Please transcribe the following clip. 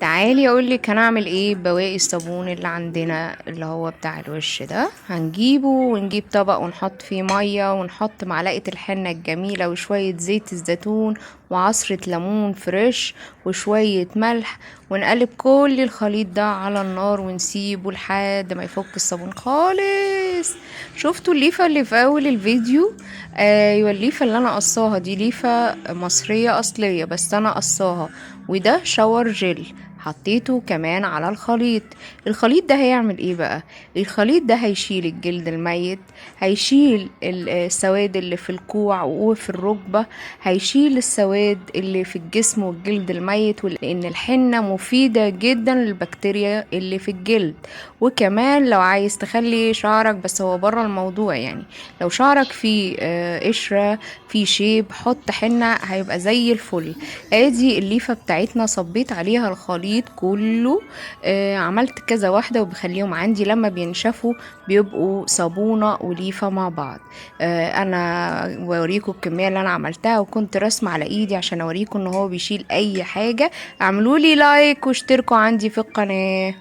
تعالي اقولك هنعمل ايه ببواقي الصابون اللي عندنا اللي هو بتاع الوش ده. هنجيبه ونجيب طبق ونحط فيه مية ونحط معلقة الحنة الجميلة وشوية زيت الزيتون وعصرة ليمون فريش وشوية ملح، ونقلب كل الخليط ده على النار ونسيبه لحد ما يفك الصابون خالص. شفتوا الليفة اللي في اول الفيديو؟ ايوه، الليفة اللي انا قصاها دي ليفة مصرية اصلية بس انا قصاها. وده شاور جل حطيته كمان على الخليط ده هيعمل ايه بقى؟ الخليط ده هيشيل الجلد الميت، هيشيل السواد اللي في الكوع وفي الركبة، هيشيل السواد اللي في الجسم والجلد الميت، لان الحنة مفيدة جدا للبكتيريا اللي في الجلد. وكمان لو عايز تخلي شعرك، بس هو بره الموضوع يعني، لو شعرك فيه قشرة فيه شيب، حط حنة هيبقى زي الفل. ادي الليفة بتاعتنا صبيت عليها الخليط كله. عملت كذا واحدة وبخليهم عندي لما بينشفوا بيبقوا صابونة وليفة مع بعض. انا بوريكم الكمية اللي انا عملتها وكنت رسمة على ايدي عشان اوريكم ان هو بيشيل اي حاجة. اعملوا لي لايك واشتركوا عندي في القناة.